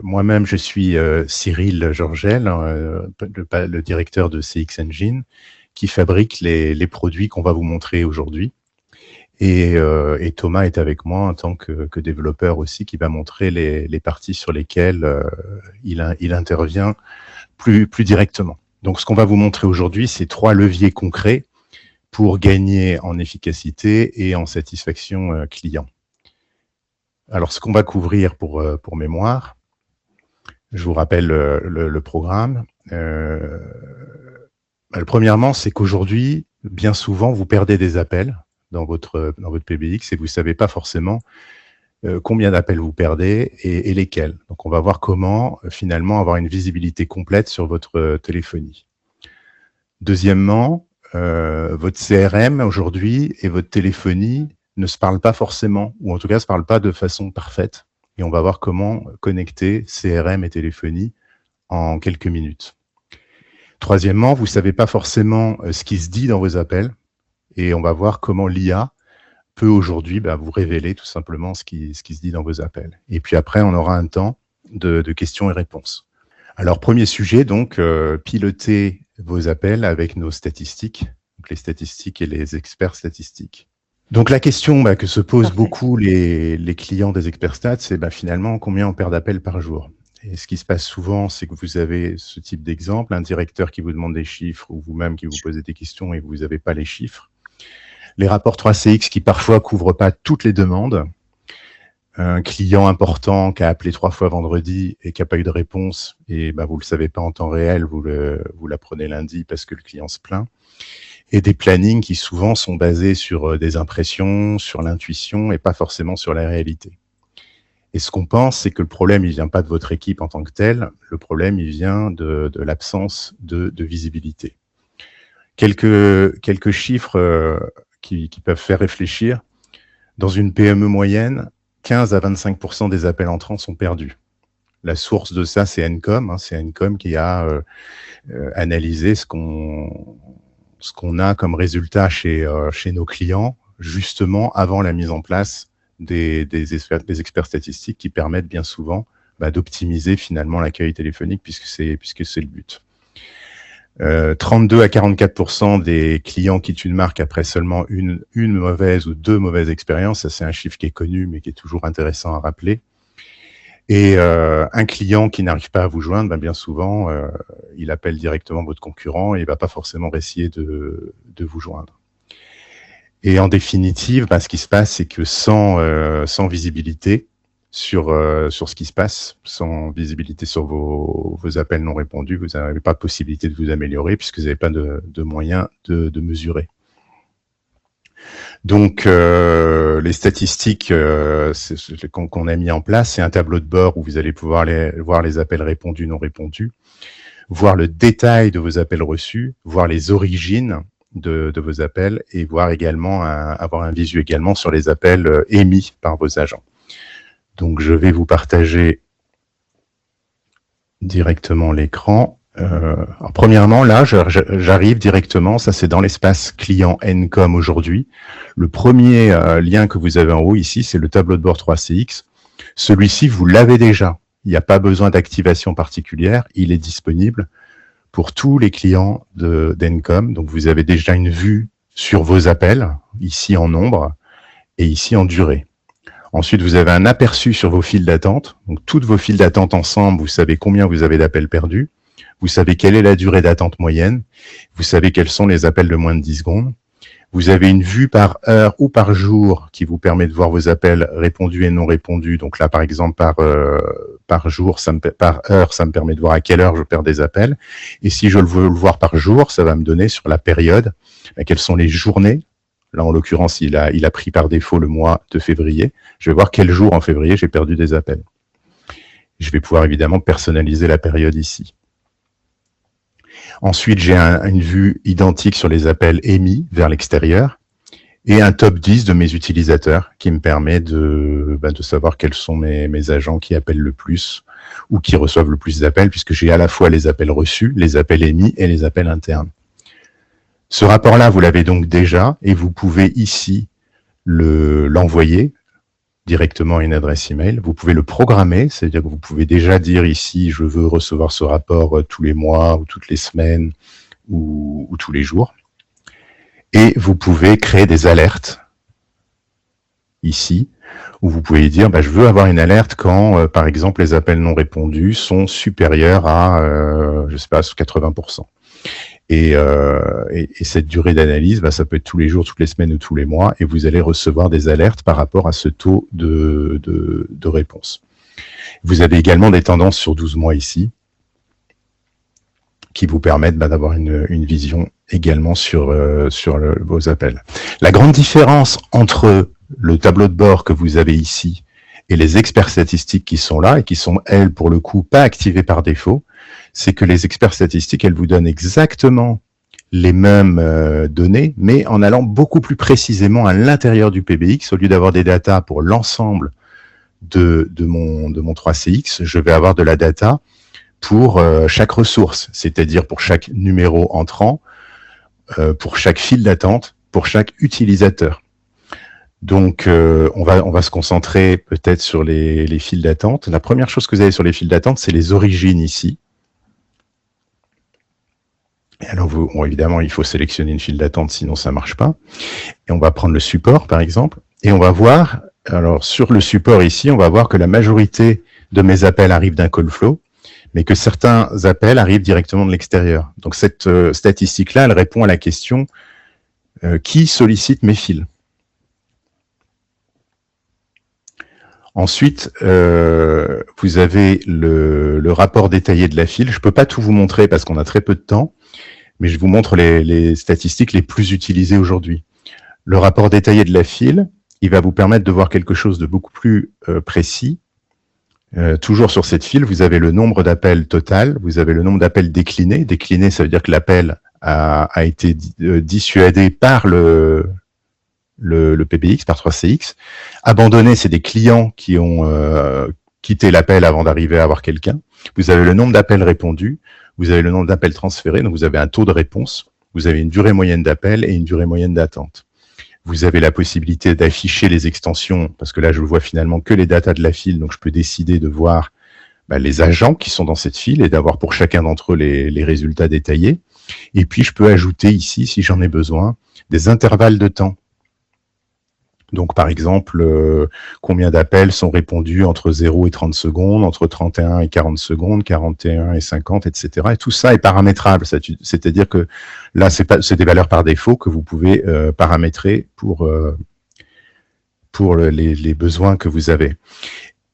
Moi-même, je suis Cyril Georgel, le directeur de CX Engine, qui fabrique les produits qu'on va vous montrer aujourd'hui. Et Thomas est avec moi en tant que développeur aussi, qui va montrer les parties sur lesquelles il intervient plus directement. Donc, ce qu'on va vous montrer aujourd'hui, c'est 3 leviers concrets pour gagner en efficacité et en satisfaction client. Alors, ce qu'on va couvrir pour mémoire, je vous rappelle le programme. Premièrement, c'est qu'aujourd'hui, bien souvent, vous perdez des appels dans votre PBX et vous ne savez pas forcément combien d'appels vous perdez et lesquels. Donc, on va voir comment, finalement, avoir une visibilité complète sur votre téléphonie. Deuxièmement, votre CRM aujourd'hui et votre téléphonie ne se parlent pas forcément, ou en tout cas ne se parlent pas de façon parfaite. Et on va voir comment connecter CRM et téléphonie en quelques minutes. Troisièmement, vous ne savez pas forcément ce qui se dit dans vos appels, et on va voir comment l'IA peut aujourd'hui vous révéler tout simplement ce qui se dit dans vos appels. Et puis après, on aura un temps de questions et réponses. Alors, premier sujet, donc, piloter vos appels avec nos statistiques, donc les statistiques et les experts statistiques. Donc, la question que se posent beaucoup les clients des experts stats, c'est finalement combien on perd d'appels par jour. Et ce qui se passe souvent, c'est que vous avez ce type d'exemple, un directeur qui vous demande des chiffres ou vous-même qui vous posez des questions et vous n'avez pas les chiffres. Les rapports 3CX qui parfois couvrent pas toutes les demandes. Un client important qui a appelé 3 fois vendredi et qui n'a pas eu de réponse, et vous le savez pas en temps réel, vous l'apprenez lundi parce que le client se plaint. Et des plannings qui souvent sont basés sur des impressions, sur l'intuition et pas forcément sur la réalité. Et ce qu'on pense, c'est que le problème, il vient pas de votre équipe en tant que telle, le problème, il vient de l'absence de visibilité. Quelques chiffres qui peuvent faire réfléchir. Dans une PME moyenne, 15 à 25% des appels entrants sont perdus. La source de ça, c'est Encom. C'est Encom qui a analysé ce qu'on a comme résultat chez nos clients, justement avant la mise en place des experts statistiques qui permettent bien souvent d'optimiser finalement l'accueil téléphonique puisque c'est le but. 32 à 44% des clients quittent une marque après seulement une mauvaise ou 2 mauvaises expériences. Ça, c'est un chiffre qui est connu, mais qui est toujours intéressant à rappeler. Et un client qui n'arrive pas à vous joindre, bien souvent, il appelle directement votre concurrent et il va pas forcément essayer de vous joindre. Et en définitive, ce qui se passe, c'est que sans visibilité sur ce qui se passe, sans visibilité sur vos appels non répondus, vous n'avez pas de possibilité de vous améliorer puisque vous n'avez pas de moyens de mesurer. Donc, les statistiques qu'on a mis en place, c'est un tableau de bord où vous allez pouvoir voir les appels répondus, non répondus, voir le détail de vos appels reçus, voir les origines de vos appels et voir également avoir un visu également sur les appels émis par vos agents. Donc, je vais vous partager directement l'écran. Premièrement, là, j'arrive directement, ça c'est dans l'espace client Encom aujourd'hui. Le premier lien que vous avez en haut ici, c'est le tableau de bord 3CX. Celui-ci, vous l'avez déjà. Il n'y a pas besoin d'activation particulière. Il est disponible pour tous les clients d'Encom. Donc, vous avez déjà une vue sur vos appels, ici en nombre et ici en durée. Ensuite, vous avez un aperçu sur vos files d'attente. Donc, toutes vos files d'attente ensemble, vous savez combien vous avez d'appels perdus. Vous savez quelle est la durée d'attente moyenne. Vous savez quels sont les appels de moins de 10 secondes. Vous avez une vue par heure ou par jour qui vous permet de voir vos appels répondus et non répondus. Donc là, par exemple, par jour, par heure, ça me permet de voir à quelle heure je perds des appels. Et si je veux le voir par jour, ça va me donner sur la période quelles sont les journées. Là, en l'occurrence, il a pris par défaut le mois de février. Je vais voir quel jour en février j'ai perdu des appels. Je vais pouvoir évidemment personnaliser la période ici. Ensuite, j'ai une vue identique sur les appels émis vers l'extérieur et un top 10 de mes utilisateurs qui me permet de savoir quels sont mes agents qui appellent le plus ou qui reçoivent le plus d'appels puisque j'ai à la fois les appels reçus, les appels émis et les appels internes. Ce rapport-là, vous l'avez donc déjà et vous pouvez ici l'envoyer directement à une adresse email. Vous pouvez le programmer, c'est-à-dire que vous pouvez déjà dire ici, je veux recevoir ce rapport tous les mois ou toutes les semaines ou tous les jours. Et vous pouvez créer des alertes ici, où vous pouvez dire, je veux avoir une alerte quand, par exemple, les appels non répondus sont supérieurs à, je sais pas, 80%. Et cette durée d'analyse, ça peut être tous les jours, toutes les semaines ou tous les mois, et vous allez recevoir des alertes par rapport à ce taux de réponse. Vous avez également des tendances sur 12 mois ici, qui vous permettent d'avoir une vision également sur vos appels. La grande différence entre le tableau de bord que vous avez ici et les experts statistiques qui sont là, et qui sont, elles, pour le coup, pas activées par défaut, c'est que les experts statistiques, elles vous donnent exactement les mêmes données, mais en allant beaucoup plus précisément à l'intérieur du PBX. Au lieu d'avoir des datas pour l'ensemble de mon 3CX, je vais avoir de la data pour chaque ressource, c'est-à-dire pour chaque numéro entrant, pour chaque file d'attente, pour chaque utilisateur. Donc, on va se concentrer peut-être sur les files d'attente. La première chose que vous avez sur les files d'attente, c'est les origines ici. Et alors, évidemment, il faut sélectionner une file d'attente, sinon ça ne marche pas. Et on va prendre le support, par exemple, et on va voir, alors sur le support ici, on va voir que la majorité de mes appels arrivent d'un call flow, mais que certains appels arrivent directement de l'extérieur. Donc, cette statistique-là, elle répond à la question qui sollicite mes fils. Ensuite, vous avez le rapport détaillé de la file. Je ne peux pas tout vous montrer parce qu'on a très peu de temps, mais je vous montre les statistiques les plus utilisées aujourd'hui. Le rapport détaillé de la file, il va vous permettre de voir quelque chose de beaucoup plus précis. Toujours sur cette file, vous avez le nombre d'appels total, vous avez le nombre d'appels déclinés. Décliné, ça veut dire que l'appel a été dissuadé par le PBX, par 3CX. Abandonné, c'est des clients qui ont quitté l'appel avant d'arriver à avoir quelqu'un. Vous avez le nombre d'appels répondus, vous avez le nombre d'appels transférés, donc vous avez un taux de réponse, vous avez une durée moyenne d'appel et une durée moyenne d'attente. Vous avez la possibilité d'afficher les extensions, parce que là, je ne vois finalement que les datas de la file, donc je peux décider de voir les agents qui sont dans cette file et d'avoir pour chacun d'entre eux les résultats détaillés. Et puis, je peux ajouter ici, si j'en ai besoin, des intervalles de temps. Donc, par exemple, combien d'appels sont répondus entre 0 et 30 secondes, entre 31 et 40 secondes, 41 et 50, etc. Et tout ça est paramétrable. C'est-à-dire que là, c'est des valeurs par défaut que vous pouvez paramétrer pour les besoins que vous avez.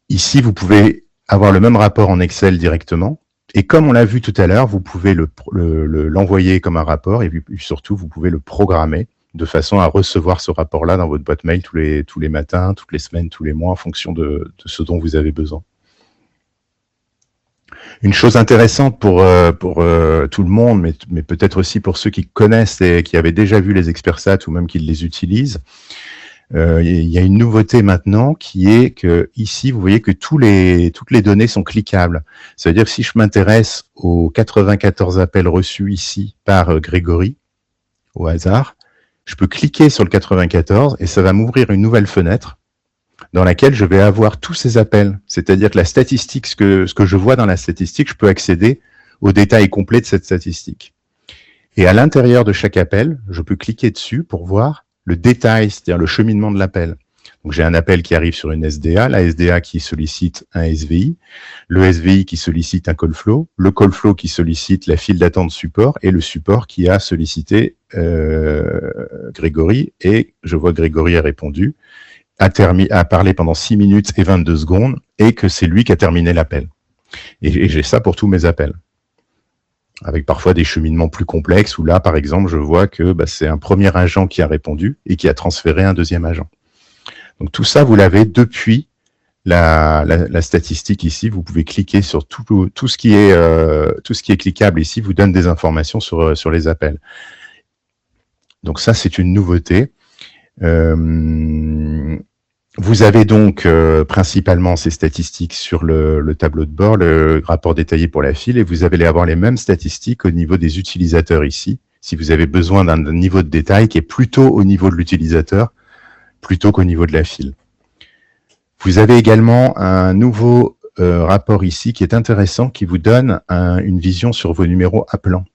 Ici, vous pouvez avoir le même rapport en Excel directement. Et comme on l'a vu tout à l'heure, vous pouvez l'envoyer comme un rapport et puis surtout, vous pouvez le programmer de façon à recevoir ce rapport-là dans votre boîte mail tous les matins, toutes les semaines, tous les mois, en fonction de ce dont vous avez besoin. Une chose intéressante pour tout le monde, mais peut-être aussi pour ceux qui connaissent et qui avaient déjà vu les expertsats ou même qui les utilisent, il y a une nouveauté maintenant qui est que ici, vous voyez que toutes les données sont cliquables. Ça veut dire que si je m'intéresse aux 94 appels reçus ici par Grégory, au hasard, je peux cliquer sur le 94 et ça va m'ouvrir une nouvelle fenêtre dans laquelle je vais avoir tous ces appels. C'est-à-dire que la statistique, ce que je vois dans la statistique, je peux accéder aux détails complets de cette statistique. Et à l'intérieur de chaque appel, je peux cliquer dessus pour voir le détail, c'est-à-dire le cheminement de l'appel. Donc j'ai un appel qui arrive sur une SDA, la SDA qui sollicite un SVI, le SVI qui sollicite un call flow, le call flow qui sollicite la file d'attente support et le support qui a sollicité Grégory, et je vois que Grégory a répondu, a parlé pendant 6 minutes et 22 secondes et que c'est lui qui a terminé l'appel. Et j'ai ça pour tous mes appels. Avec parfois des cheminements plus complexes où là, par exemple, je vois que c'est un premier agent qui a répondu et qui a transféré un deuxième agent. Donc tout ça, vous l'avez depuis la statistique ici. Vous pouvez cliquer sur tout ce qui est cliquable ici, vous donne des informations sur les appels. Donc ça, c'est une nouveauté. Vous avez donc principalement ces statistiques sur le tableau de bord, le rapport détaillé pour la file, et vous allez avoir les mêmes statistiques au niveau des utilisateurs ici, si vous avez besoin d'un niveau de détail qui est plutôt au niveau de l'utilisateur, plutôt qu'au niveau de la file. Vous avez également un nouveau rapport ici qui est intéressant, qui vous donne une vision sur vos numéros appelants.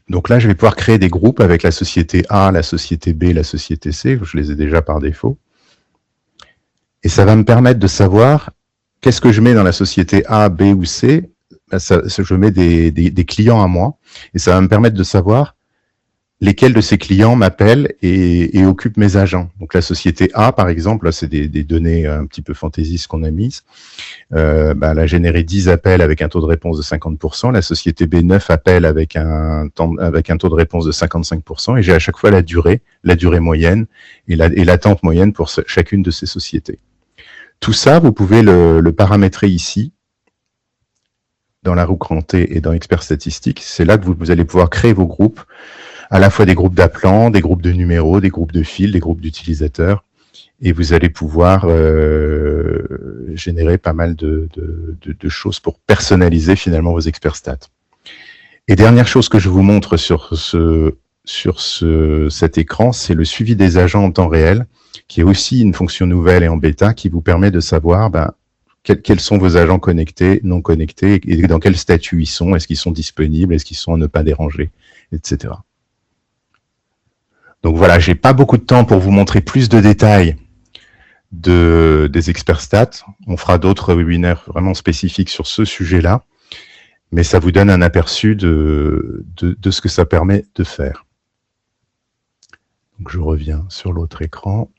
Donc là, je vais pouvoir créer des groupes avec la société A, la société B, la société C. Je les ai déjà par défaut. Et ça va me permettre de savoir qu'est-ce que je mets dans la société A, B ou C. Je mets des clients à moi. Et ça va me permettre de savoir lesquels de ces clients m'appellent et occupent mes agents. Donc la société A, par exemple, là c'est des données un petit peu fantaisistes qu'on a mises. Elle a généré 10 appels avec un taux de réponse de 50%. La société B, 9 appels avec un taux de réponse de 55%. Et j'ai à chaque fois la durée moyenne et l'attente moyenne pour chacune de ces sociétés. Tout ça, vous pouvez le paramétrer ici, dans la roue crantée et dans Expert Statistique. C'est là que vous allez pouvoir créer vos groupes, à la fois des groupes d'appelants, des groupes de numéros, des groupes de fils, des groupes d'utilisateurs, et vous allez pouvoir générer pas mal de choses pour personnaliser finalement vos experts stats. Et dernière chose que je vous montre sur cet écran, c'est le suivi des agents en temps réel, qui est aussi une fonction nouvelle et en bêta qui vous permet de savoir quels sont vos agents connectés, non connectés, et dans quel statut ils sont, est-ce qu'ils sont disponibles, est-ce qu'ils sont à ne pas déranger, etc. Donc voilà, j'ai pas beaucoup de temps pour vous montrer plus de détails des experts stats. On fera d'autres webinaires vraiment spécifiques sur ce sujet-là, mais ça vous donne un aperçu de ce que ça permet de faire. Donc je reviens sur l'autre écran.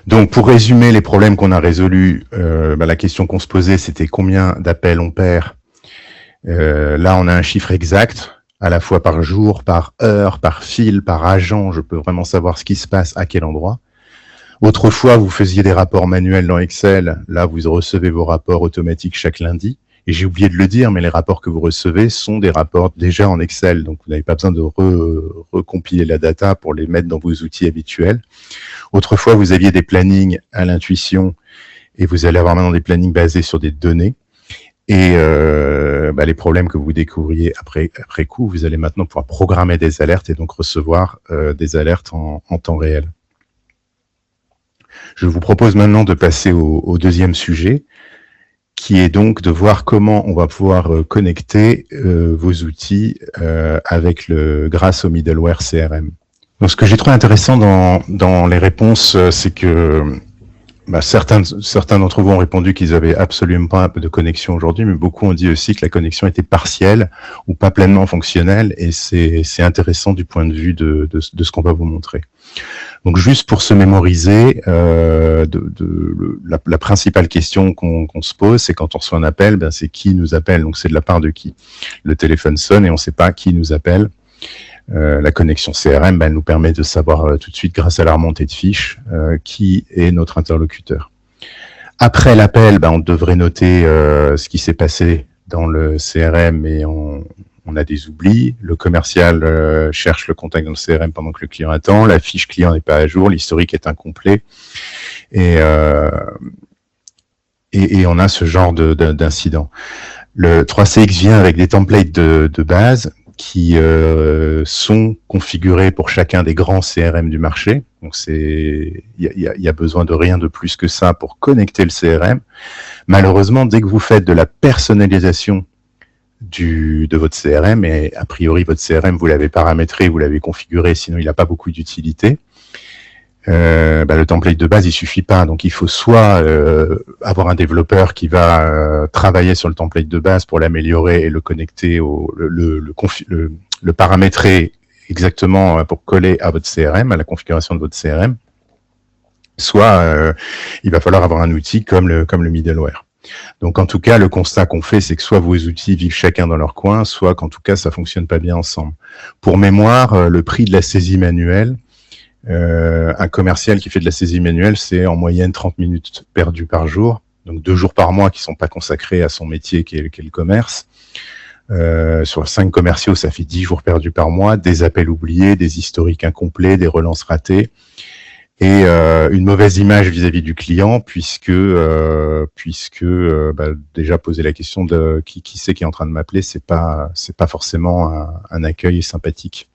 Donc pour résumer les problèmes qu'on a résolus, la question qu'on se posait, c'était combien d'appels on perd. Là, on a un chiffre exact, à la fois par jour, par heure, par fil, par agent. Je peux vraiment savoir ce qui se passe à quel endroit. Autrefois, vous faisiez des rapports manuels dans Excel. Là, vous recevez vos rapports automatiques chaque lundi. Et j'ai oublié de le dire, mais les rapports que vous recevez sont des rapports déjà en Excel. Donc, vous n'avez pas besoin de recompiler la data pour les mettre dans vos outils habituels. Autrefois, vous aviez des plannings à l'intuition et vous allez avoir maintenant des plannings basés sur des données. Et les problèmes que vous découvriez après coup, vous allez maintenant pouvoir programmer des alertes et donc recevoir des alertes en temps réel. Je vous propose maintenant de passer au deuxième sujet, qui est donc de voir comment on va pouvoir connecter vos outils grâce au middleware CRM. Donc, ce que j'ai trouvé intéressant dans les réponses, c'est que certains d'entre vous ont répondu qu'ils avaient absolument pas de connexion aujourd'hui, mais beaucoup ont dit aussi que la connexion était partielle ou pas pleinement fonctionnelle, et c'est intéressant du point de vue de ce qu'on va vous montrer. Donc juste pour se mémoriser, la principale question qu'on se pose, c'est quand on reçoit un appel, c'est qui nous appelle, donc c'est de la part de qui. Le téléphone sonne et on ne sait pas qui nous appelle. La connexion CRM, elle nous permet de savoir tout de suite, grâce à la remontée de fiches, qui est notre interlocuteur. Après l'appel, on devrait noter ce qui s'est passé dans le CRM et on a des oublis. Le commercial cherche le contact dans le CRM pendant que le client attend. La fiche client n'est pas à jour, l'historique est incomplet. Et on a ce genre d'incident. Le 3CX vient avec des templates de base qui sont configurés pour chacun des grands CRM du marché. Donc il y a besoin de rien de plus que ça pour connecter le CRM. Malheureusement, dès que vous faites de la personnalisation de votre CRM, et a priori votre CRM vous l'avez paramétré, vous l'avez configuré, sinon il n'a pas beaucoup d'utilité. Le template de base il suffit pas, donc il faut soit avoir un développeur qui va travailler sur le template de base pour l'améliorer et le connecter, le paramétrer exactement pour coller à votre CRM, à la configuration de votre CRM, soit il va falloir avoir un outil comme le middleware. Donc en tout cas, le constat qu'on fait, c'est que soit vos outils vivent chacun dans leur coin, soit qu'en tout cas ça fonctionne pas bien ensemble. Pour mémoire, le prix de la saisie manuelle, un commercial qui fait de la saisie manuelle, c'est en moyenne 30 minutes perdues par jour, donc 2 jours par mois qui sont pas consacrés à son métier qui est le commerce. Sur 5 commerciaux, ça fait 10 jours perdus par mois, des appels oubliés, des historiques incomplets, des relances ratées, et une mauvaise image vis-à-vis du client, puisque déjà poser la question de qui c'est qui est en train de m'appeler, c'est pas forcément un accueil sympathique.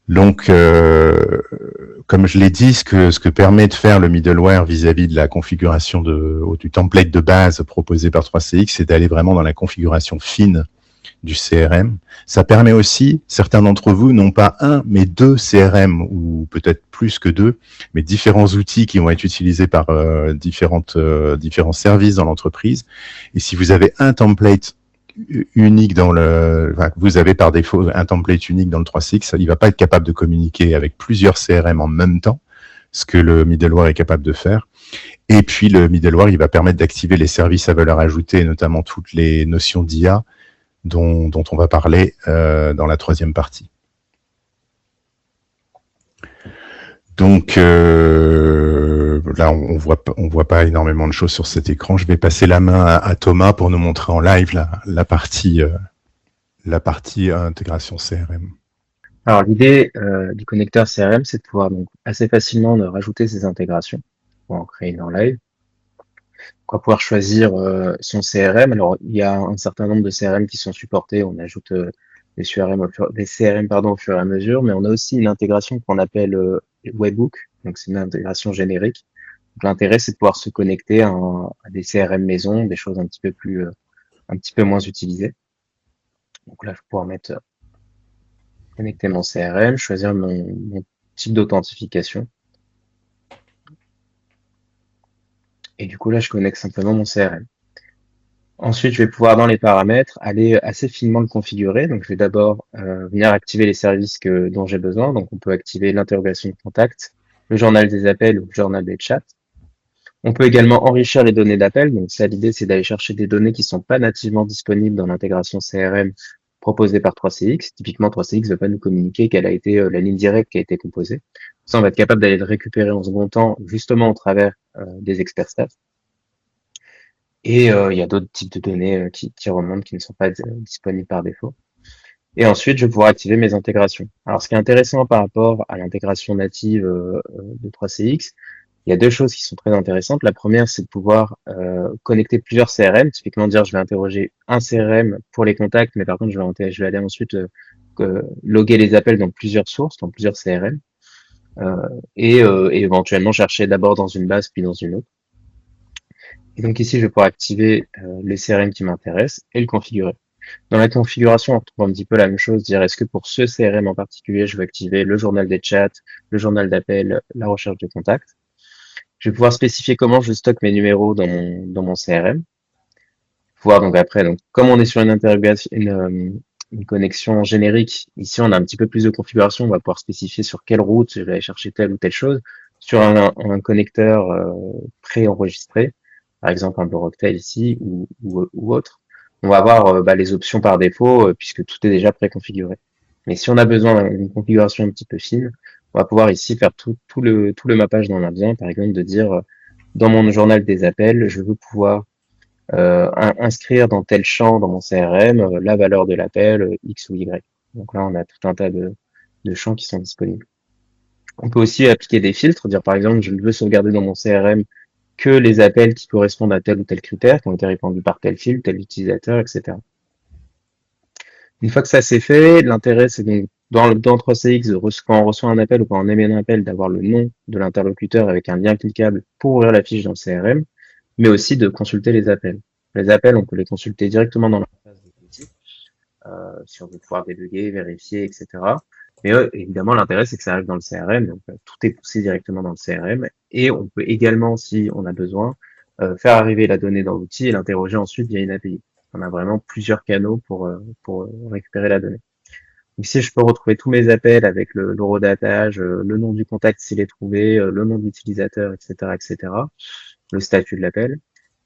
Donc, comme je l'ai dit, ce que permet de faire le middleware vis-à-vis de la configuration du template de base proposé par 3CX, c'est d'aller vraiment dans la configuration fine du CRM. Ça permet aussi, certains d'entre vous n'ont pas un, mais deux CRM, ou peut-être plus que deux, mais différents outils qui vont être utilisés par différents services dans l'entreprise. Et si vous avez un template unique vous avez par défaut un template unique dans le 3CX, il va pas être capable de communiquer avec plusieurs CRM en même temps, ce que le middleware est capable de faire. Et puis le middleware, il va permettre d'activer les services à valeur ajoutée, notamment toutes les notions d'IA dont on va parler dans la troisième partie. Donc là, on voit pas énormément de choses sur cet écran. Je vais passer la main à Thomas pour nous montrer en live la partie intégration CRM. Alors l'idée du connecteur CRM, c'est de pouvoir donc assez facilement rajouter ces intégrations pour en créer une en live. On va pouvoir choisir son CRM. Alors il y a un certain nombre de CRM qui sont supportés. On ajoute des CRM au fur et à mesure, mais on a aussi une intégration qu'on appelle Webhook. Donc c'est une intégration générique. Donc l'intérêt, c'est de pouvoir se connecter à des CRM maison, des choses un petit peu moins utilisées. Donc là, je vais pouvoir connecter mon CRM, choisir mon type d'authentification. Et du coup, là, je connecte simplement mon CRM. Ensuite, je vais pouvoir, dans les paramètres, aller assez finement le configurer. Donc, je vais d'abord venir activer les services dont j'ai besoin. Donc, on peut activer l'interrogation de contact, le journal des appels ou le journal des chats. On peut également enrichir les données d'appel. Donc, ça, l'idée, c'est d'aller chercher des données qui sont pas nativement disponibles dans l'intégration CRM proposée par 3CX. Typiquement, 3CX ne veut pas nous communiquer quelle a été la ligne directe qui a été composée. Ça, on va être capable d'aller le récupérer en second temps, justement au travers des experts staff. Et il y a d'autres types de données qui remontent, qui ne sont pas disponibles par défaut. Et ensuite, je vais pouvoir activer mes intégrations. Alors, ce qui est intéressant par rapport à l'intégration native de 3CX, il y a deux choses qui sont très intéressantes. La première, c'est de pouvoir connecter plusieurs CRM. Typiquement, dire je vais interroger un CRM pour les contacts, mais par contre, je vais aller ensuite loguer les appels dans plusieurs sources, dans plusieurs CRM, et éventuellement chercher d'abord dans une base, puis dans une autre. Et donc ici, je vais pouvoir activer les CRM qui m'intéressent et le configurer. Dans la configuration, on retrouve un petit peu la même chose, dire est-ce que pour ce CRM en particulier, je veux activer le journal des chats, le journal d'appel, la recherche de contacts. Je vais pouvoir spécifier comment je stocke mes numéros dans mon CRM. Pouvoir donc après, donc comme on est sur une connexion générique, ici on a un petit peu plus de configuration, on va pouvoir spécifier sur quelle route je vais aller chercher telle ou telle chose. Sur un connecteur pré-enregistré, par exemple un Blocktail ici ou autre, on va avoir les options par défaut puisque tout est déjà préconfiguré. Mais si on a besoin d'une configuration un petit peu fine, on va pouvoir ici faire tout le mappage dont on a besoin, par exemple de dire dans mon journal des appels, je veux pouvoir inscrire dans tel champ dans mon CRM la valeur de l'appel X ou Y. Donc là, on a tout un tas de champs qui sont disponibles. On peut aussi appliquer des filtres, dire par exemple, je ne veux sauvegarder dans mon CRM que les appels qui correspondent à tel ou tel critère, qui ont été répandus par tel fil, tel utilisateur, etc. Une fois que ça c'est fait, l'intérêt c'est donc dans 3CX, quand on reçoit un appel ou quand on émet un appel, d'avoir le nom de l'interlocuteur avec un lien cliquable pour ouvrir la fiche dans le CRM, mais aussi de consulter les appels. Les appels, on peut les consulter directement dans l'interface de l'outil, si on veut pouvoir débugger, vérifier, etc. Mais évidemment, l'intérêt, c'est que ça arrive dans le CRM, donc tout est poussé directement dans le CRM. Et on peut également, si on a besoin, faire arriver la donnée dans l'outil et l'interroger ensuite via une API. On a vraiment plusieurs canaux pour récupérer la donnée. Ici, je peux retrouver tous mes appels avec l'horodatage, le nom du contact s'il est trouvé, le nom de l'utilisateur, etc., etc., le statut de l'appel.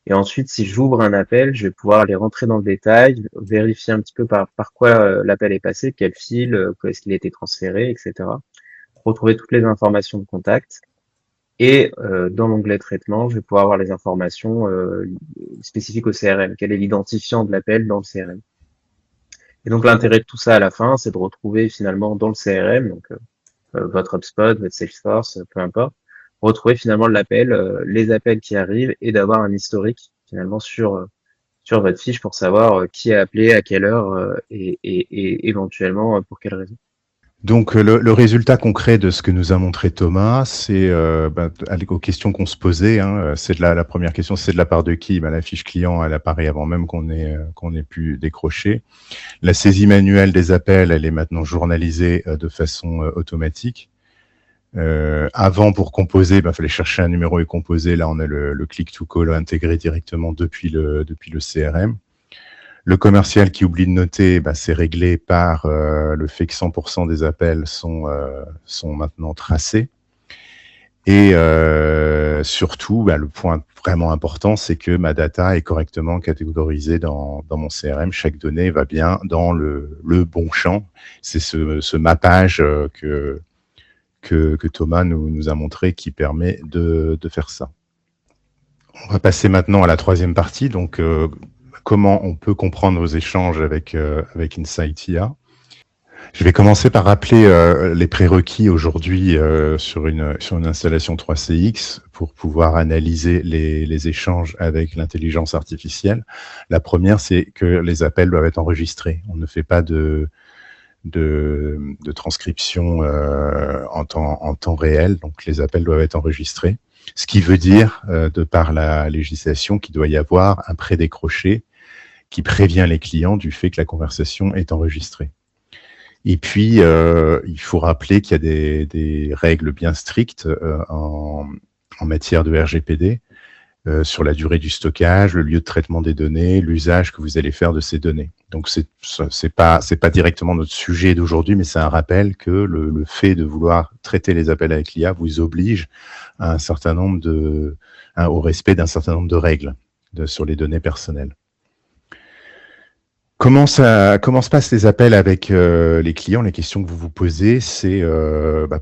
Et ensuite, si j'ouvre un appel, je vais pouvoir aller rentrer dans le détail, vérifier un petit peu par quoi l'appel est passé, quel fil, est-ce qu'il a été transféré, etc. Retrouver toutes les informations de contact. Et dans l'onglet traitement, je vais pouvoir avoir les informations spécifiques au CRM. Quel est l'identifiant de l'appel dans le CRM? Et donc l'intérêt de tout ça à la fin, c'est de retrouver finalement dans le CRM, donc votre HubSpot, votre Salesforce, peu importe, retrouver finalement l'appel, les appels qui arrivent et d'avoir un historique finalement sur votre fiche pour savoir qui a appelé à quelle heure et éventuellement pour quelle raison. Donc le résultat concret de ce que nous a montré Thomas, c'est aux questions qu'on se posait. Hein, c'est la première question, c'est de la part de qui? La fiche client, elle apparaît avant même qu'on ait pu décrocher. La saisie manuelle des appels, elle est maintenant journalisée de façon automatique. Avant, pour composer, fallait chercher un numéro et composer. Là, on a le click to call intégré directement depuis le CRM. Le commercial qui oublie de noter, c'est réglé par le fait que 100% des appels sont maintenant tracés. Et surtout, le point vraiment important, c'est que ma data est correctement catégorisée dans mon CRM. Chaque donnée va bien dans le bon champ. C'est ce mappage que Thomas nous a montré qui permet de faire ça. On va passer maintenant à la troisième partie. Donc, comment on peut comprendre vos échanges avec Insight IA. Je vais commencer par rappeler les prérequis aujourd'hui sur une installation 3CX pour pouvoir analyser les échanges avec l'intelligence artificielle. La première, c'est que les appels doivent être enregistrés. On ne fait pas de transcription en temps réel, donc les appels doivent être enregistrés. Ce qui veut dire, de par la législation, qu'il doit y avoir un prédécroché qui prévient les clients du fait que la conversation est enregistrée. Et puis, il faut rappeler qu'il y a des règles bien strictes en matière de RGPD sur la durée du stockage, le lieu de traitement des données, l'usage que vous allez faire de ces données. Donc, c'est pas directement notre sujet d'aujourd'hui, mais c'est un rappel que le fait de vouloir traiter les appels avec l'IA vous oblige à au respect d'un certain nombre de règles sur les données personnelles. Comment se passent les appels avec les clients? Les questions que vous vous posez, c'est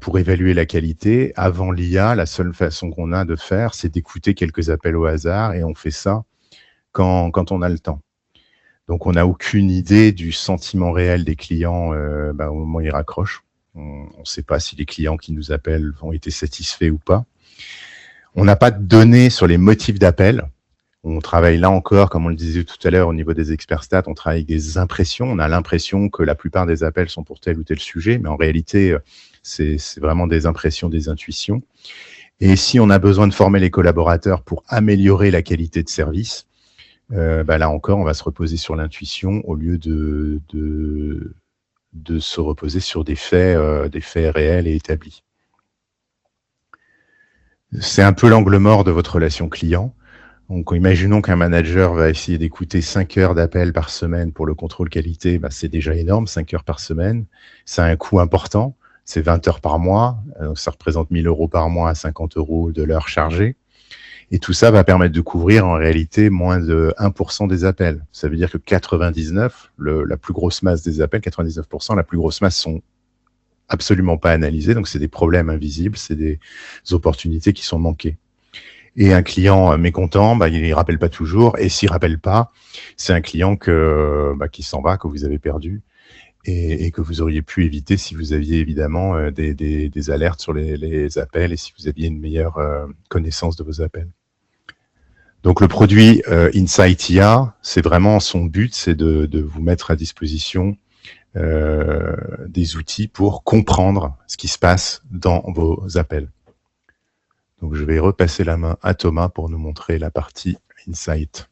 pour évaluer la qualité. Avant l'IA, la seule façon qu'on a de faire, c'est d'écouter quelques appels au hasard, et on fait ça quand on a le temps. Donc, on n'a aucune idée du sentiment réel des clients au moment où ils raccrochent. On ne sait pas si les clients qui nous appellent ont été satisfaits ou pas. On n'a pas de données sur les motifs d'appel. On travaille là encore, comme on le disait tout à l'heure, au niveau des experts stats, on travaille avec des impressions. On a l'impression que la plupart des appels sont pour tel ou tel sujet, mais en réalité, c'est vraiment des impressions, des intuitions. Et si on a besoin de former les collaborateurs pour améliorer la qualité de service, là encore, on va se reposer sur l'intuition au lieu de se reposer sur des faits réels et établis. C'est un peu l'angle mort de votre relation client. Donc, imaginons qu'un manager va essayer d'écouter 5 heures d'appels par semaine pour le contrôle qualité. C'est déjà énorme, 5 heures par semaine. Ça a un coût important. C'est 20 heures par mois. Donc, ça représente 1 000 € par mois à 50 € de l'heure chargée. Et tout ça va permettre de couvrir en réalité moins de 1% des appels. Ça veut dire que 99, la plus grosse masse des appels, 99%, la plus grosse masse sont absolument pas analysés. Donc, c'est des problèmes invisibles, c'est des opportunités qui sont manquées. Et un client mécontent, il ne rappelle pas toujours. Et s'il ne rappelle pas, c'est un client qui s'en va, que vous avez perdu et que vous auriez pu éviter si vous aviez évidemment des alertes sur les appels et si vous aviez une meilleure connaissance de vos appels. Donc le produit Insight IA, c'est vraiment son but, c'est de vous mettre à disposition des outils pour comprendre ce qui se passe dans vos appels. Donc, je vais repasser la main à Thomas pour nous montrer la partie Insight.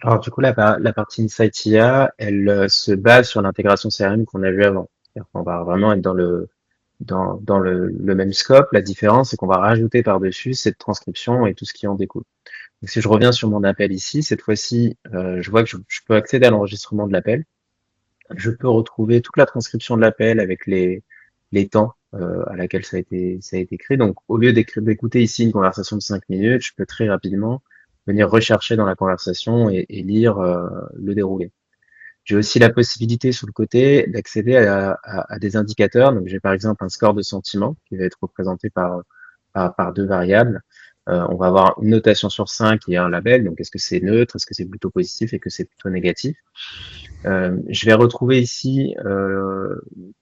Alors, du coup, la partie Insight IA, elle se base sur l'intégration CRM qu'on a vu avant. C'est-à-dire qu'on va vraiment être dans le même scope. La différence, c'est qu'on va rajouter par-dessus cette transcription et tout ce qui en découle. Donc, si je reviens sur mon appel ici, cette fois-ci, je vois que je peux accéder à l'enregistrement de l'appel. Je peux retrouver toute la transcription de l'appel avec les temps à laquelle ça a été créé. Donc, au lieu d'écouter ici une conversation de 5 minutes, je peux très rapidement venir rechercher dans la conversation et lire le déroulé. J'ai aussi la possibilité sur le côté d'accéder à des indicateurs. Donc, j'ai par exemple un score de sentiment qui va être représenté par 2 variables. On va avoir une notation sur 5 et un label. Donc, est-ce que c'est neutre, est-ce que c'est plutôt positif et que c'est plutôt négatif? Je vais retrouver ici,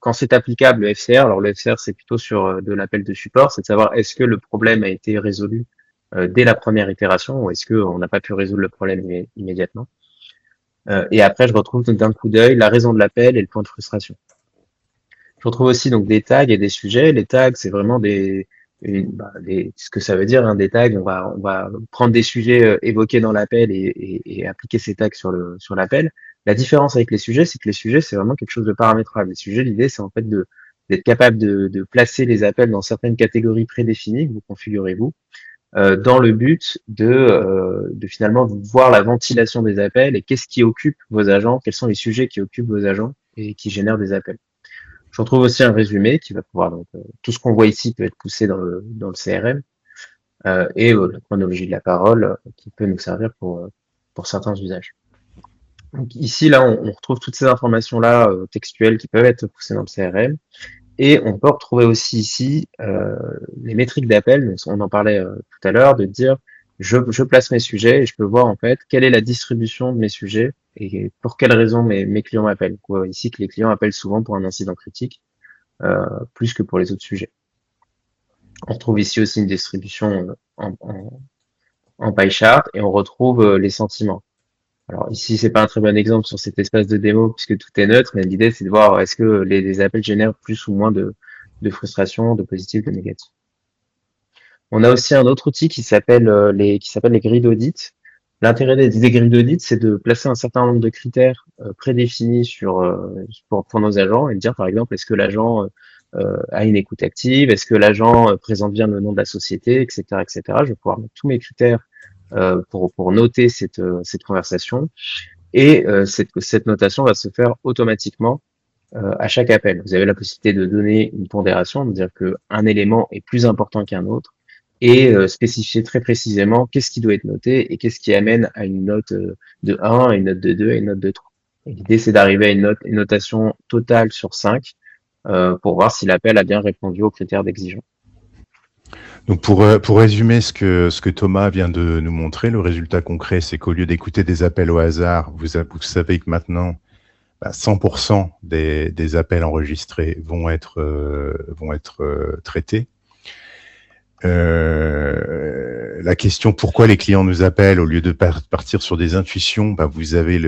quand c'est applicable, le FCR. Alors, le FCR, c'est plutôt sur de l'appel de support, c'est de savoir est-ce que le problème a été résolu dès la première itération ou est-ce qu'on n'a pas pu résoudre le problème immédiatement. Et après, je retrouve d'un coup d'œil la raison de l'appel et le point de frustration. Je retrouve aussi donc des tags et des sujets. Les tags, c'est vraiment ce que ça veut dire, hein, des tags. On va prendre des sujets évoqués dans l'appel et appliquer ces tags sur l'appel. La différence avec les sujets, c'est que les sujets, c'est vraiment quelque chose de paramétrable. Les sujets, l'idée, c'est en fait d'être capable de placer les appels dans certaines catégories prédéfinies que vous configurez vous, dans le but de finalement voir la ventilation des appels et qu'est-ce qui occupe vos agents, quels sont les sujets qui occupent vos agents et qui génèrent des appels. Je retrouve aussi un résumé qui va pouvoir, donc, tout ce qu'on voit ici peut être poussé dans le CRM, et la chronologie de la parole qui peut nous servir pour certains usages. Donc ici, là, on retrouve toutes ces informations-là textuelles qui peuvent être poussées dans le CRM. Et on peut retrouver aussi ici les métriques d'appel. On en parlait tout à l'heure, de dire je place mes sujets et je peux voir en fait quelle est la distribution de mes sujets et pour quelles raisons mes clients m'appellent. On voit ici que les clients appellent souvent pour un incident critique, plus que pour les autres sujets. On retrouve ici aussi une distribution en pie chart et on retrouve les sentiments. Alors ici, c'est pas un très bon exemple sur cet espace de démo puisque tout est neutre, mais l'idée c'est de voir est-ce que les appels génèrent plus ou moins de frustration, de positif, de négatif. On a aussi un autre outil qui s'appelle les grilles d'audit. L'intérêt des grilles d'audit, c'est de placer un certain nombre de critères prédéfinis pour nos agents et de dire par exemple est-ce que l'agent a une écoute active, est-ce que l'agent présente bien le nom de la société, etc., etc. Je vais pouvoir mettre tous mes critères pour noter cette conversation et cette notation va se faire automatiquement à chaque appel. Vous avez la possibilité de donner une pondération, de dire qu'un élément est plus important qu'un autre et spécifier très précisément qu'est-ce qui doit être noté et qu'est-ce qui amène à une note de 1, une note de 2 et une note de 3. L'idée, c'est d'arriver à une notation totale sur 5 pour voir si l'appel a bien répondu aux critères d'exigence. Donc pour résumer ce que Thomas vient de nous montrer, le résultat concret, c'est qu'au lieu d'écouter des appels au hasard, vous savez que maintenant 100% des appels enregistrés vont être traités. La question pourquoi les clients nous appellent au lieu de partir sur des intuitions, vous avez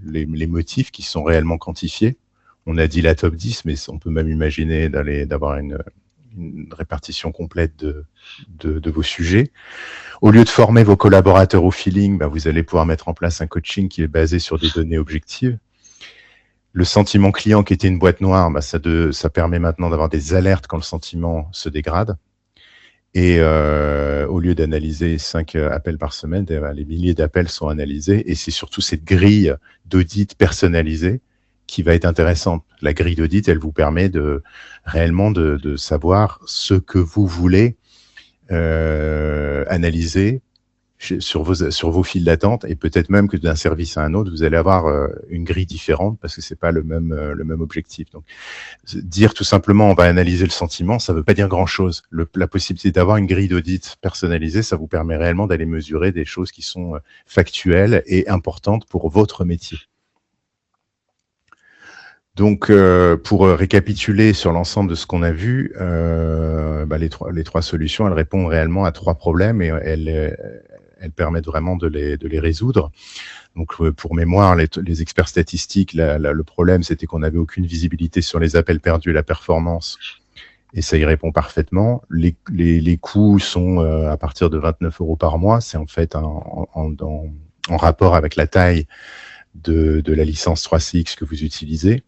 les motifs qui sont réellement quantifiés. On a dit la top 10, mais on peut même imaginer d'avoir une répartition complète de vos sujets. Au lieu de former vos collaborateurs au feeling, vous allez pouvoir mettre en place un coaching qui est basé sur des données objectives. Le sentiment client qui était une boîte noire, ça permet maintenant d'avoir des alertes quand le sentiment se dégrade. Et au lieu d'analyser 5 appels par semaine, les milliers d'appels sont analysés. Et c'est surtout cette grille d'audit personnalisée qui va être intéressante. La grille d'audit, elle vous permet réellement de savoir ce que vous voulez analyser sur vos files d'attente, et peut-être même que d'un service à un autre, vous allez avoir une grille différente parce que c'est pas le même objectif. Donc, dire tout simplement on va analyser le sentiment, ça veut pas dire grand-chose. La possibilité d'avoir une grille d'audit personnalisée, ça vous permet réellement d'aller mesurer des choses qui sont factuelles et importantes pour votre métier. Donc, pour récapituler sur l'ensemble de ce qu'on a vu, les trois solutions, elles répondent réellement à 3 problèmes et elles permettent vraiment de les résoudre. Donc, pour mémoire, les experts statistiques, le problème, c'était qu'on n'avait aucune visibilité sur les appels perdus et la performance. Et ça y répond parfaitement. Les coûts sont à partir de 29 € par mois. C'est en fait en rapport avec la taille de la licence 3CX que vous utilisez.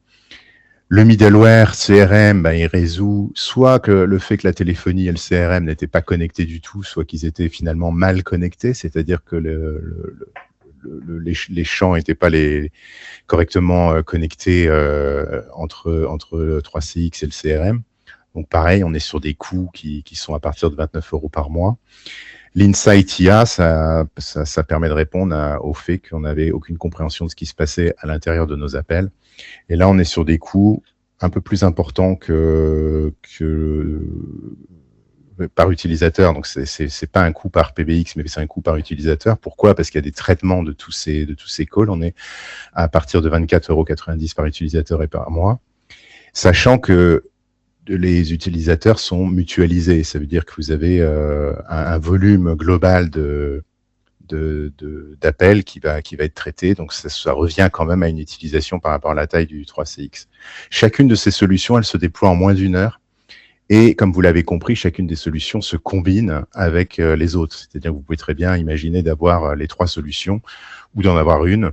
Le middleware CRM, il résout soit que le fait que la téléphonie et le CRM n'étaient pas connectés du tout, soit qu'ils étaient finalement mal connectés, c'est-à-dire que les champs n'étaient pas correctement connectés entre 3CX et le CRM. Donc pareil, on est sur des coûts qui sont à partir de 29 € par mois. L'Insight IA, ça permet de répondre au fait qu'on n'avait aucune compréhension de ce qui se passait à l'intérieur de nos appels. Et là, on est sur des coûts un peu plus importants que par utilisateur. Donc, c'est pas un coût par PBX, mais c'est un coût par utilisateur. Pourquoi? Parce qu'il y a des traitements de tous ces calls. On est à partir de 24,90 € par utilisateur et par mois. Sachant que les utilisateurs sont mutualisés. Ça veut dire que vous avez un volume global d'appels qui va être traité. Donc ça revient quand même à une utilisation par rapport à la taille du 3CX. Chacune de ces solutions, elle se déploie en moins d'1 heure. Et comme vous l'avez compris, chacune des solutions se combine avec les autres. C'est-à-dire que vous pouvez très bien imaginer d'avoir les 3 solutions ou d'en avoir une.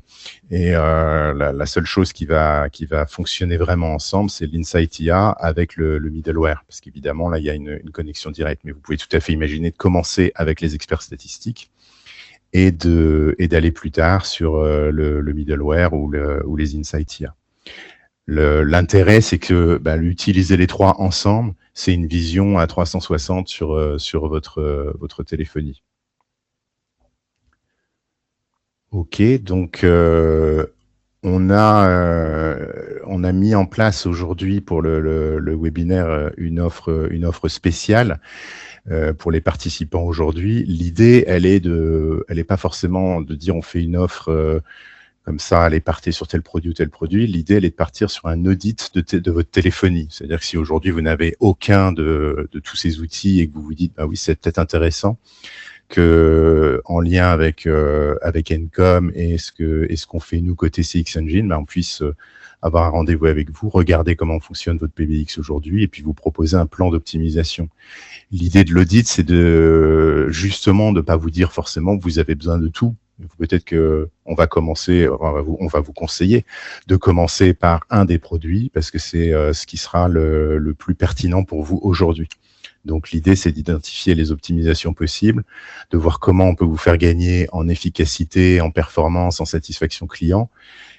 Et la seule chose qui va fonctionner vraiment ensemble, c'est l'Insight IA avec le middleware. Parce qu'évidemment, là, il y a une connexion directe. Mais vous pouvez tout à fait imaginer de commencer avec les experts statistiques et d'aller plus tard sur le middleware ou les Insight IA. L'intérêt, c'est que utiliser les 3 ensemble, c'est une vision à 360 sur votre téléphonie. Ok, donc on a mis en place aujourd'hui pour le webinaire une offre spéciale pour les participants aujourd'hui. L'idée, elle est pas forcément de dire on fait une offre comme ça, allez, partez sur tel produit ou tel produit. L'idée, elle est de partir sur un audit de votre téléphonie. C'est-à-dire que si aujourd'hui, vous n'avez aucun de tous ces outils et que vous vous dites, bah oui, c'est peut-être intéressant que, en lien avec Encom et ce qu'on fait nous côté CX Engine, on puisse avoir un rendez-vous avec vous, regarder comment fonctionne votre PBX aujourd'hui et puis vous proposer un plan d'optimisation. L'idée de l'audit, c'est justement de pas vous dire forcément que vous avez besoin de tout. Peut-être que on va vous conseiller de commencer par un des produits parce que c'est ce qui sera le plus pertinent pour vous aujourd'hui. Donc l'idée, c'est d'identifier les optimisations possibles, de voir comment on peut vous faire gagner en efficacité, en performance, en satisfaction client,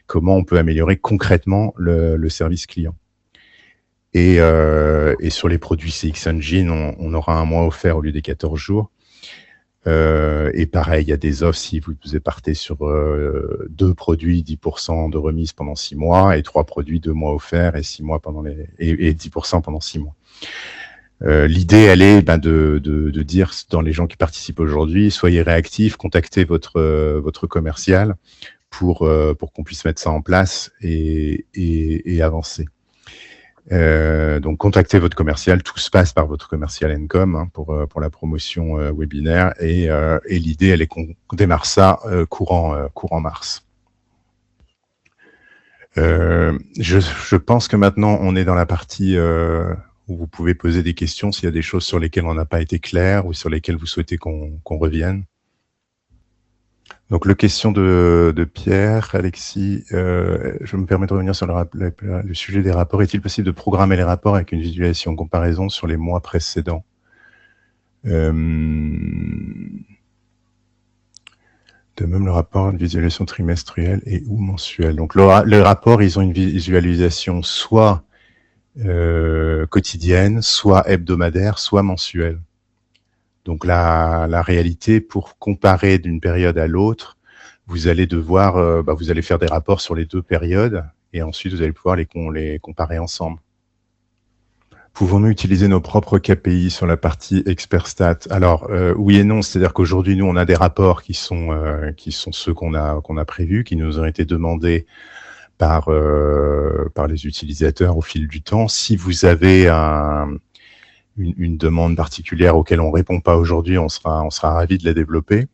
comment on peut améliorer concrètement le service client. Et sur les produits CX Engine, on aura un mois offert au lieu des 14 jours. Et pareil, il y a des offres si vous partez sur 2 produits, 10% de remise pendant 6 mois, et 3 produits, 2 mois offerts et 6 mois et 10% pendant 6 mois. L'idée, elle est de dire dans les gens qui participent aujourd'hui, soyez réactifs, contactez votre commercial pour qu'on puisse mettre ça en place et avancer. Donc contactez votre commercial, tout se passe par votre commercial Encom pour la promotion webinaire et l'idée, elle est qu'on démarre ça courant mars. Je pense que maintenant on est dans la partie où vous pouvez poser des questions s'il y a des choses sur lesquelles on n'a pas été clair ou sur lesquelles vous souhaitez qu'on revienne. Donc, la question de Pierre, Alexis, je me permets de revenir sur le sujet des rapports. Est-il possible de programmer les rapports avec une visualisation comparaison sur les mois précédents? De même, le rapport de visualisation trimestrielle et ou mensuelle. Donc, le rapport, ils ont une visualisation soit quotidienne, soit hebdomadaire, soit mensuelle. Donc la réalité, pour comparer d'une période à l'autre, vous allez devoir, vous allez faire des rapports sur les 2 périodes et ensuite vous allez pouvoir les comparer ensemble. Pouvons-nous utiliser nos propres KPI sur la partie ExpertStat? Alors oui et non, c'est-à-dire qu'aujourd'hui nous on a des rapports qui sont ceux qu'on a prévus, qui nous ont été demandés par les utilisateurs au fil du temps. Si vous avez une demande particulière auquel on répond pas aujourd'hui, on sera ravi de la développer.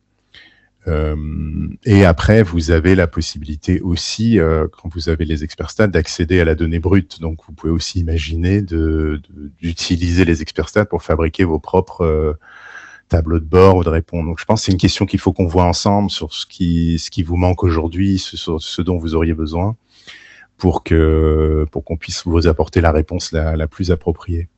Et après, vous avez la possibilité aussi, quand vous avez les ExpertStat, d'accéder à la donnée brute. Donc, vous pouvez aussi imaginer d'utiliser les ExpertStat pour fabriquer vos propres tableaux de bord ou de réponse. Donc, je pense que c'est une question qu'il faut qu'on voit ensemble sur ce qui vous manque aujourd'hui, sur ce dont vous auriez besoin, pour qu'on puisse vous apporter la réponse la plus appropriée.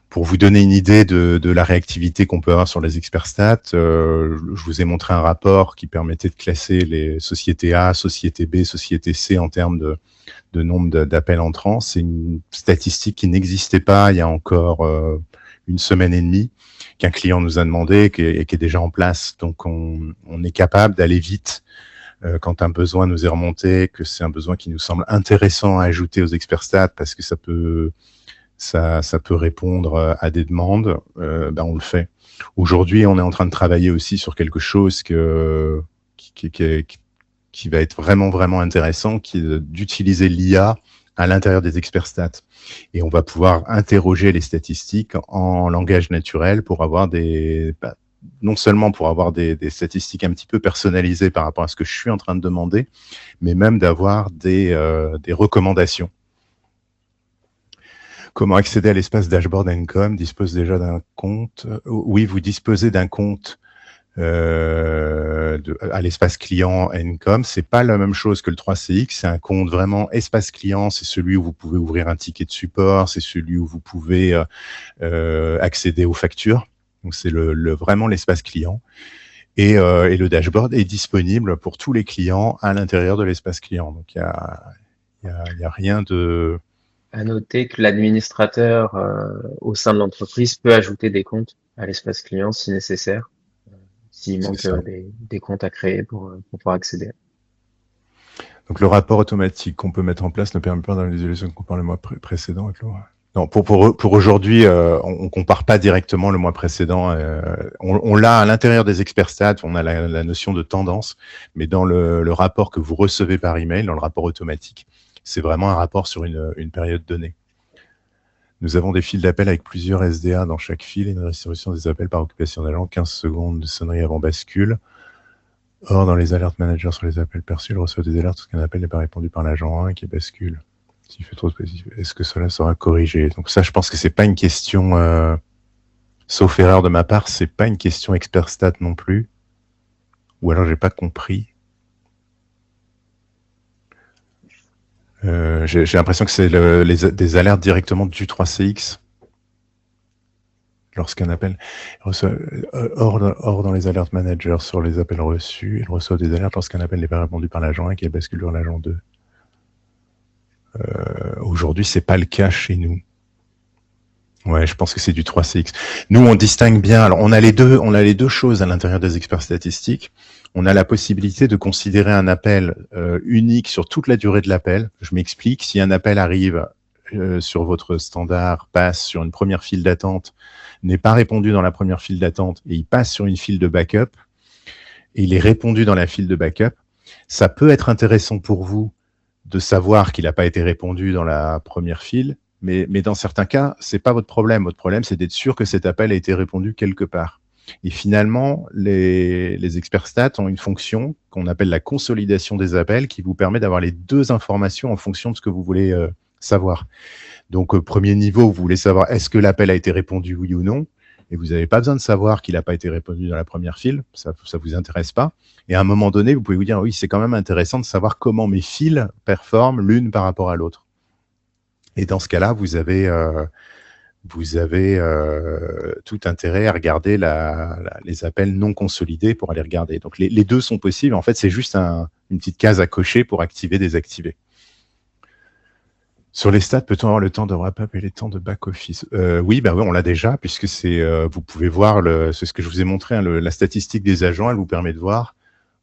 Pour vous donner une idée de la réactivité qu'on peut avoir sur les ExpertStat, je vous ai montré un rapport qui permettait de classer les sociétés A, sociétés B, sociétés C en termes de nombre d'appels entrants. C'est une statistique qui n'existait pas il y a encore 1 semaine et demie, qu'un client nous a demandé et qui est déjà en place. Donc on est capable d'aller vite quand un besoin nous est remonté, que c'est un besoin qui nous semble intéressant à ajouter aux ExpertStat parce que ça peut répondre à des demandes, on le fait. Aujourd'hui, on est en train de travailler aussi sur quelque chose qui va être vraiment, vraiment intéressant, qui est d'utiliser l'IA à l'intérieur des ExpertStat. Et on va pouvoir interroger les statistiques en langage naturel pour avoir non seulement pour avoir des statistiques un petit peu personnalisées par rapport à ce que je suis en train de demander, mais même d'avoir des recommandations. Comment accéder à l'espace dashboard Encom? Dispose déjà d'un compte. Oui, vous disposez d'un compte à l'espace client Encom. C'est pas la même chose que le 3CX. C'est un compte vraiment espace client. C'est celui où vous pouvez ouvrir un ticket de support. C'est celui où vous pouvez accéder aux factures. Donc c'est vraiment l'espace client. Et le dashboard est disponible pour tous les clients à l'intérieur de l'espace client. Donc il y a rien de... À noter que l'administrateur au sein de l'entreprise peut ajouter des comptes à l'espace client si nécessaire, s'il manque des comptes à créer pour pouvoir accéder. Donc le rapport automatique qu'on peut mettre en place ne permet pas dans les résolutions qu'on compare le mois précédent avec le... Non, pour aujourd'hui, on compare pas directement le mois précédent. On l'a à l'intérieur des experts stats, on a la notion de tendance, mais dans le rapport que vous recevez par email, dans le rapport automatique, c'est vraiment un rapport sur une période donnée. Nous avons des fils d'appel avec plusieurs SDA dans chaque fil et une distribution des appels par occupation d'agent, 15 secondes de sonnerie avant bascule. Or, dans les alertes managers sur les appels perçus, il reçoit des alertes parce qu'un appel n'est pas répondu par l'agent 1 qui bascule. S'il fait trop spécifique, est-ce que cela sera corrigé? Donc ça, je pense que c'est pas une question, sauf erreur de ma part, c'est pas une question expert stat non plus. Ou alors j'ai pas compris. J'ai l'impression que c'est des alertes directement du 3CX. Lorsqu'un appel reçoit, or dans les alertes managers sur les appels reçus, il reçoit des alertes lorsqu'un appel n'est pas répondu par l'agent 1 qui bascule vers l'agent 2. Aujourd'hui, c'est pas le cas chez nous. Ouais, je pense que c'est du 3CX. Nous, on distingue bien. Alors, on a les deux choses à l'intérieur des experts statistiques. On a la possibilité de considérer un appel unique sur toute la durée de l'appel. Je m'explique. Si un appel arrive sur votre standard, passe sur une première file d'attente, n'est pas répondu dans la première file d'attente et il passe sur une file de backup et il est répondu dans la file de backup, ça peut être intéressant pour vous de savoir qu'il n'a pas été répondu dans la première file, mais dans certains cas, c'est pas votre problème. Votre problème, c'est d'être sûr que cet appel a été répondu quelque part. Et finalement, les experts stats ont une fonction qu'on appelle la consolidation des appels qui vous permet d'avoir les deux informations en fonction de ce que vous voulez savoir. Donc, premier niveau, vous voulez savoir est-ce que l'appel a été répondu, oui ou non, et vous n'avez pas besoin de savoir qu'il n'a pas été répondu dans la première file, ça vous intéresse pas. Et à un moment donné, vous pouvez vous dire, oui, c'est quand même intéressant de savoir comment mes files performent l'une par rapport à l'autre. Et dans ce cas-là, vous avez tout intérêt à regarder les appels non consolidés pour aller regarder. Donc, les deux sont possibles. En fait, c'est juste une petite case à cocher pour activer, désactiver. Sur les stats, peut-on avoir le temps de wrap-up et les temps de back-office? Oui, on l'a déjà, puisque vous pouvez voir, c'est ce que je vous ai montré, hein, la statistique des agents, elle vous permet de voir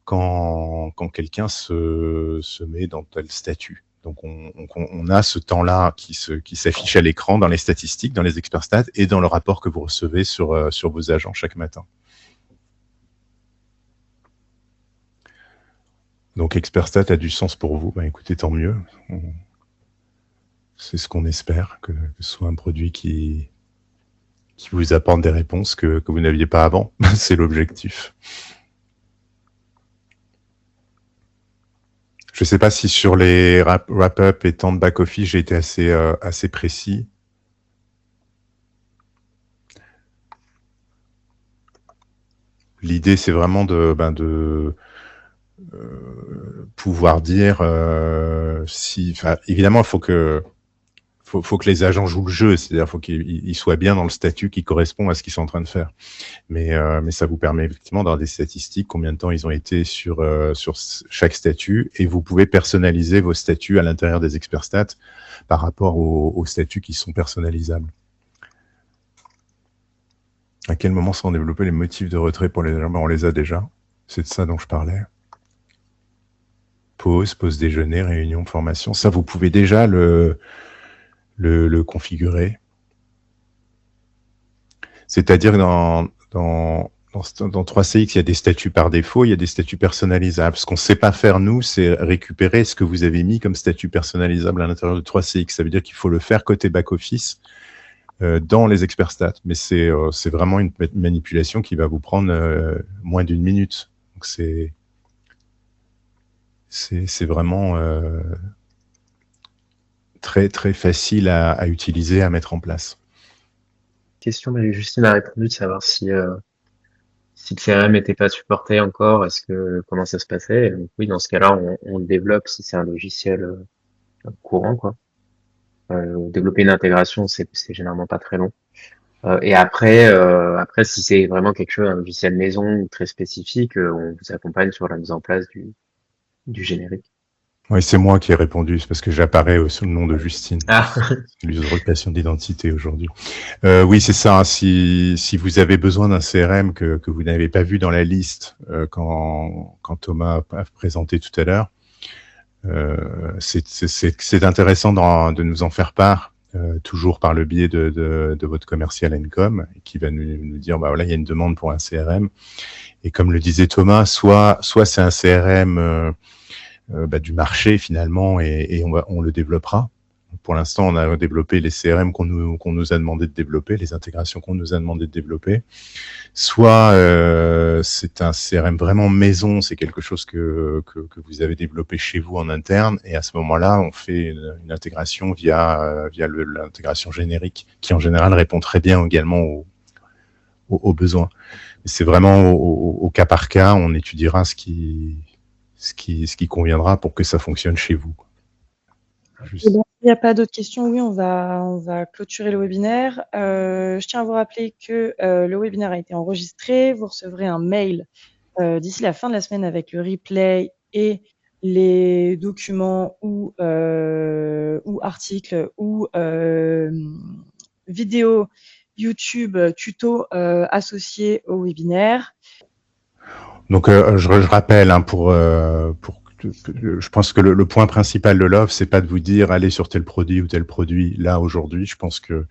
quand quelqu'un se met dans tel statut. Donc, on a ce temps-là qui s'affiche à l'écran dans les statistiques, dans les experts stats et dans le rapport que vous recevez sur vos agents chaque matin. Donc, expert stat a du sens pour vous. Écoutez, tant mieux. C'est ce qu'on espère, que ce soit un produit qui vous apporte des réponses que vous n'aviez pas avant. C'est l'objectif. Je ne sais pas si sur les wrap-up et temps de back-office, j'ai été assez précis. L'idée, c'est vraiment de pouvoir dire évidemment, il faut que les agents jouent le jeu, c'est-à-dire faut qu'ils soient bien dans le statut qui correspond à ce qu'ils sont en train de faire. Mais ça vous permet effectivement d'avoir des statistiques, combien de temps ils ont été sur chaque statut, et vous pouvez personnaliser vos statuts à l'intérieur des experts stats par rapport aux statuts qui sont personnalisables. À quel moment seront développés les motifs de retrait pour les agents? On les a déjà, c'est de ça dont je parlais. Pause déjeuner, réunion, formation, ça vous pouvez déjà le configurer. C'est-à-dire que dans 3CX, il y a des statuts par défaut, il y a des statuts personnalisables. Ce qu'on ne sait pas faire, nous, c'est récupérer ce que vous avez mis comme statut personnalisable à l'intérieur de 3CX. Ça veut dire qu'il faut le faire côté back-office dans les experts stats. Mais c'est vraiment une manipulation qui va vous prendre moins d'une minute. Donc c'est vraiment très, très facile à utiliser, à mettre en place. Question, mais Justine a répondu de savoir si le CRM n'était pas supporté encore, comment ça se passait? Et donc, oui, dans ce cas-là, on le développe si c'est un logiciel courant, quoi. Développer une intégration, c'est généralement pas très long. Et après, si c'est vraiment quelque chose, un logiciel maison ou très spécifique, on vous accompagne sur la mise en place du générique. Oui, c'est moi qui ai répondu, c'est parce que j'apparais sous le nom de Justine. Ah, C'est l'usurpation d'identité aujourd'hui. Oui, c'est ça. Si vous avez besoin d'un CRM que vous n'avez pas vu dans la liste quand Thomas a présenté tout à l'heure, c'est intéressant de nous en faire part, toujours par le biais de votre commercial Encom, qui va nous dire, bah voilà, il y a une demande pour un CRM. Et comme le disait Thomas, soit c'est un CRM du marché finalement, et on le développera. Pour l'instant, on a développé les CRM qu'on nous a demandé de développer, les intégrations qu'on nous a demandé de développer. Soit c'est un CRM vraiment maison, c'est quelque chose que vous avez développé chez vous en interne, et à ce moment-là, on fait une intégration via l'intégration générique, qui en général répond très bien également aux besoins. C'est vraiment au cas par cas, on étudiera ce qui conviendra pour que ça fonctionne chez vous. Juste. Bon, il n'y a pas d'autres questions, oui, on va clôturer le webinaire. Je tiens à vous rappeler que le webinaire a été enregistré. Vous recevrez un mail d'ici la fin de la semaine avec le replay et les documents ou articles ou vidéos YouTube tuto associés au webinaire. Donc je rappelle je pense que le point principal de l'offre, c'est pas de vous dire allez sur tel produit ou tel produit là aujourd'hui. Je pense que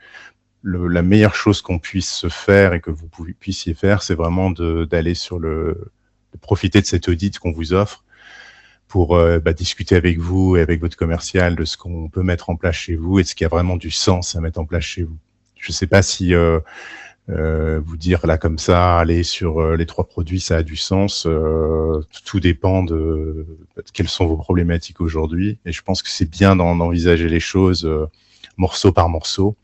la meilleure chose qu'on puisse se faire et que vous puissiez faire, c'est vraiment d'aller sur de profiter de cet audit qu'on vous offre pour discuter avec vous et avec votre commercial de ce qu'on peut mettre en place chez vous et de ce qui a vraiment du sens à mettre en place chez vous. Je sais pas si vous dire là comme ça, aller sur les 3 produits, ça a du sens. Tout dépend de quelles sont vos problématiques aujourd'hui. Et je pense que c'est bien d'envisager les choses morceau par morceau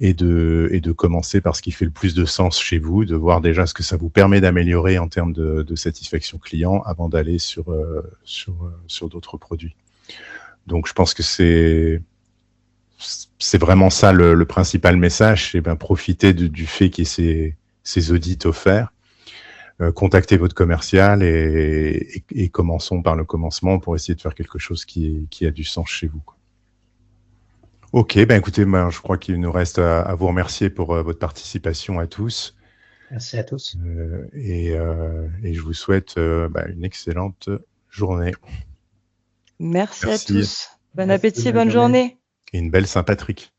et de commencer par ce qui fait le plus de sens chez vous, de voir déjà ce que ça vous permet d'améliorer en termes de satisfaction client avant d'aller sur d'autres produits. Donc je pense que c'est vraiment ça le principal message, c'est profiter du fait qu'il y ait ces audits offerts, contactez votre commercial et commençons par le commencement pour essayer de faire quelque chose qui a du sens chez vous. Ok, écoutez, je crois qu'il nous reste à vous remercier pour votre participation à tous. Merci à tous. Et je vous souhaite une excellente journée. Merci à tous. Bon appétit, bonne journée. Et une belle Saint-Patrick.